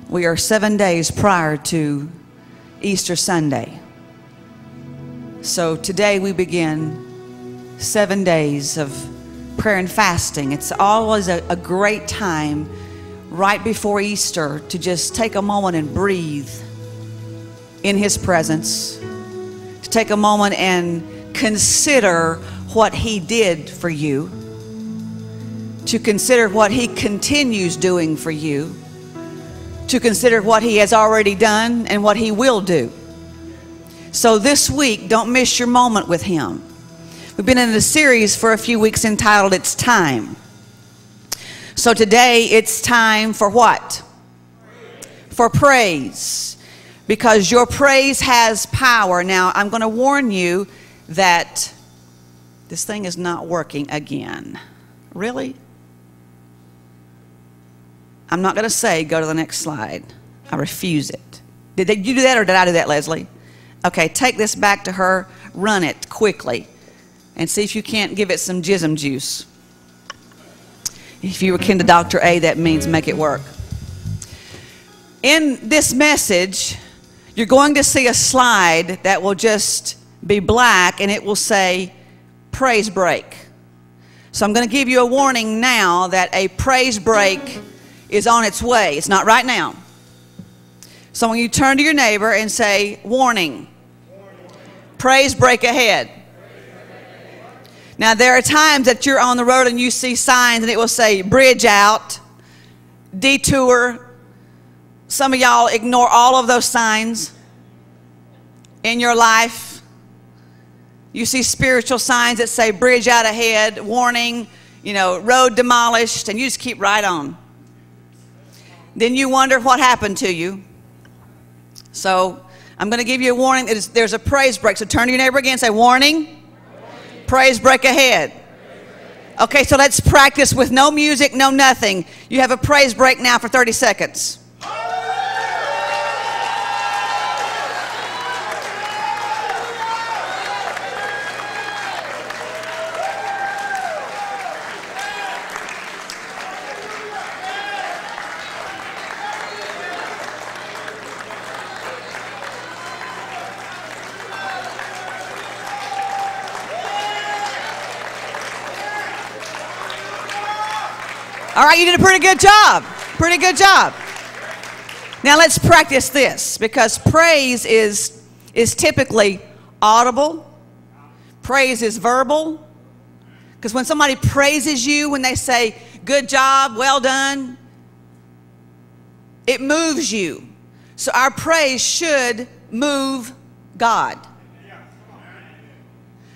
We are 7 days prior to Easter Sunday. So today we begin 7 days of prayer and fasting. It's always a great time right before Easter to just take a moment and breathe in His presence, to take a moment and consider what He did for you, to consider what He continues doing for you, to consider what He has already done and what He will do. So this week, don't miss your moment with Him. We've been in a series for a few weeks entitled, It's Time. So today, it's time for what? For praise. Because your praise has power. Now, I'm going to warn you that this thing is not working again. Really? I'm not going to say go to the next slide. I refuse it. Did you do that or did I do that, Leslie? Okay, take this back to her. Run it quickly. And see if you can't give it some jism juice. If you were kin to Dr. A, that means make it work. In this message, you're going to see a slide that will just be black and it will say praise break. So I'm going to give you a warning now that a praise break is on its way. It's not right now. So when you turn to your neighbor and say, warning, praise break ahead. Now there are times that you're on the road and you see signs and it will say bridge out, detour. Some of y'all ignore all of those signs in your life. You see spiritual signs that say bridge out ahead, warning, road demolished, and you just keep right on. Then you wonder what happened to you. So I'm going to give you a warning. There's a praise break. So turn to your neighbor again and say, warning, praise break ahead. Okay, so let's practice with no music, no nothing. You have a praise break now for 30 seconds. All right, you did a pretty good job. Pretty good job. Now let's practice this because praise is typically audible. Praise is verbal. Because when somebody praises you, when they say, good job, well done, it moves you. So our praise should move God.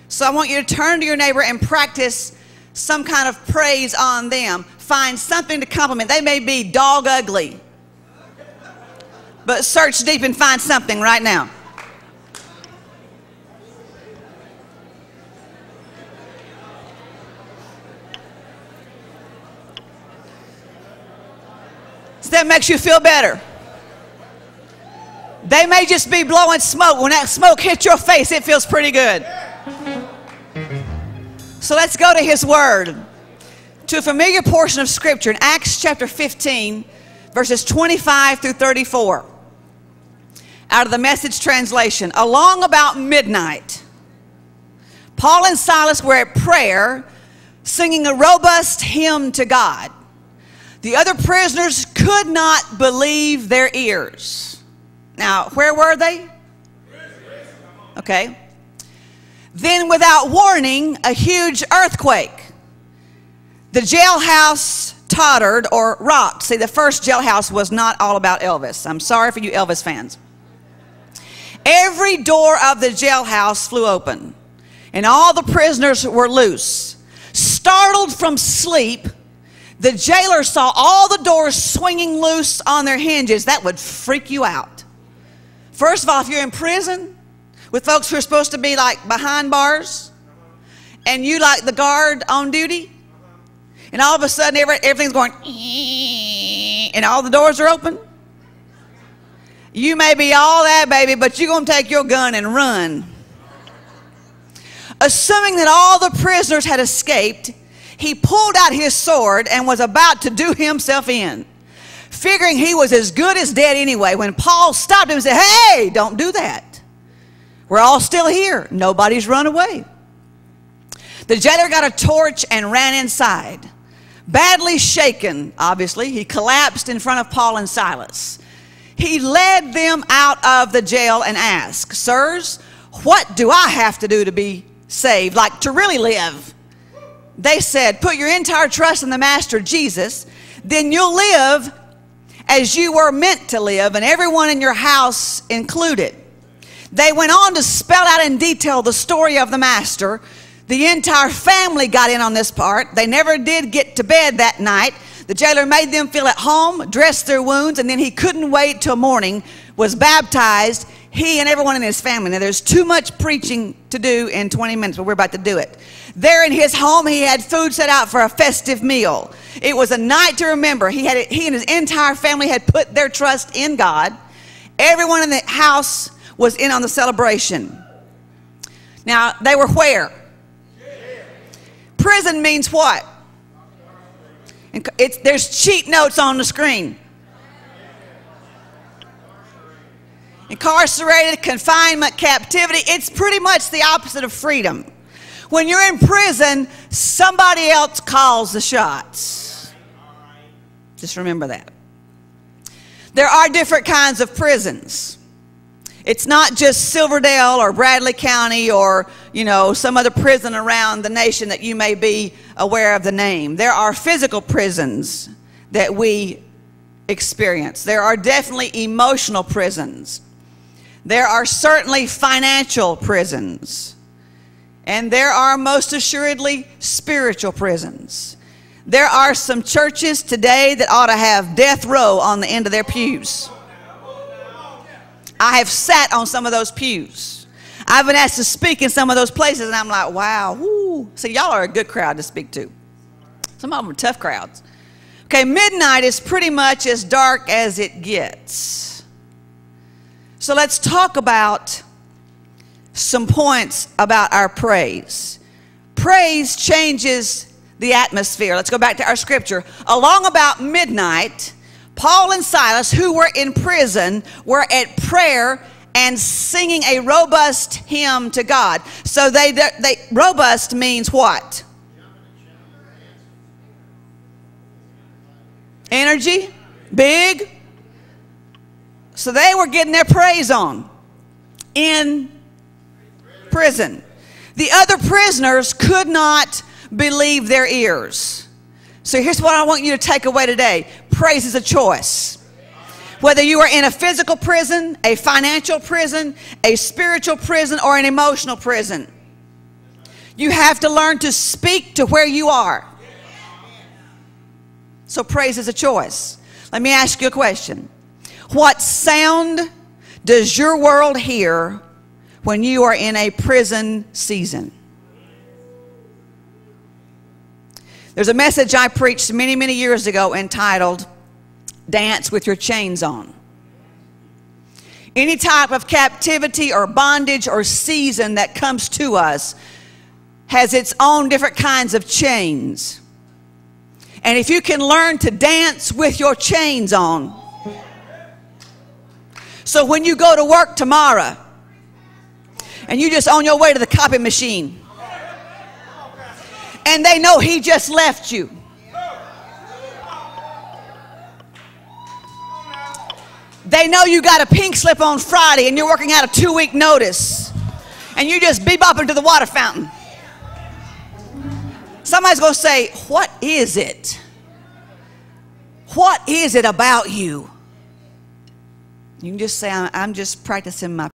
So I want you to turn to your neighbor and practice some kind of praise on them. Find something to compliment. They may be dog ugly, but search deep and find something right now. So that makes you feel better. They may just be blowing smoke. When that smoke hits your face, it feels pretty good. So let's go to His Word, to a familiar portion of Scripture in Acts chapter 15, verses 25 through 34. Out of the Message translation. Along about midnight, Paul and Silas were at prayer, singing a robust hymn to God. The other prisoners could not believe their ears. Now, where were they? Okay. Then without warning, a huge earthquake. The jailhouse tottered or rocked. See, the first jailhouse was not all about Elvis. I'm sorry for you Elvis fans. Every door of the jailhouse flew open, and all the prisoners were loose. Startled from sleep, the jailer saw all the doors swinging loose on their hinges. That would freak you out. First of all, if you're in prison with folks who are supposed to be like behind bars, and you like the guard on duty, and all of a sudden everything's going, and all the doors are open. You may be all that, baby, but you're going to take your gun and run. Assuming that all the prisoners had escaped, he pulled out his sword and was about to do himself in. figuring he was as good as dead anyway, when Paul stopped him and said, hey, don't do that. We're all still here. Nobody's run away. The jailer got a torch and ran inside. Badly shaken, obviously, he collapsed in front of Paul and Silas. He led them out of the jail and asked, sirs, what do I have to do to be saved, like to really live? They said, put your entire trust in the Master Jesus, then you'll live as you were meant to live, and everyone in your house included. They went on to spell out in detail the story of the Master. The entire family got in on this part. They never did get to bed that night. The jailer made them feel at home, dressed their wounds, and then he couldn't wait till morning, was baptized, he and everyone in his family. Now, there's too much preaching to do in 20 minutes, but we're about to do it. There in his home, he had food set out for a festive meal. It was a night to remember. He and his entire family had put their trust in God. Everyone in the house was in on the celebration. Now, they were where? Prison means what? There's cheat notes on the screen. Incarcerated, confinement, captivity. It's pretty much the opposite of freedom. When you're in prison, somebody else calls the shots. Just remember that. There are different kinds of prisons. It's not just Silverdale or Bradley County or, you know, some other prison around the nation that you may be aware of the name. There are physical prisons that we experience. There are definitely emotional prisons. There are certainly financial prisons. And there are most assuredly spiritual prisons. There are some churches today that ought to have death row on the end of their pews. I have sat on some of those pews. I've been asked to speak in some of those places, and I'm like, wow, whoo. See, y'all are a good crowd to speak to. Some of them are tough crowds. Okay, midnight is pretty much as dark as it gets. So let's talk about some points about our praise. Praise changes the atmosphere. Let's go back to our scripture. Along about midnight, Paul and Silas, who were in prison, were at prayer and singing a robust hymn to God. So robust means what? Energy, big. So they were getting their praise on in prison. The other prisoners could not believe their ears. So here's what I want you to take away today. Praise is a choice. Whether you are in a physical prison, a financial prison, a spiritual prison, or an emotional prison, you have to learn to speak to where you are. So praise is a choice. Let me ask you a question. What sound does your world hear when you are in a prison season? There's a message I preached many, many years ago entitled, Dance with Your Chains On. Any type of captivity or bondage or season that comes to us has its own different kinds of chains. And if you can learn to dance with your chains on, so when you go to work tomorrow and you're just on your way to the copy machine and they know he just left you, they know you got a pink slip on Friday and you're working out a 2-week notice and you just bebopping to the water fountain. Somebody's going to say, what is it? What is it about you? You can just say, I'm just practicing my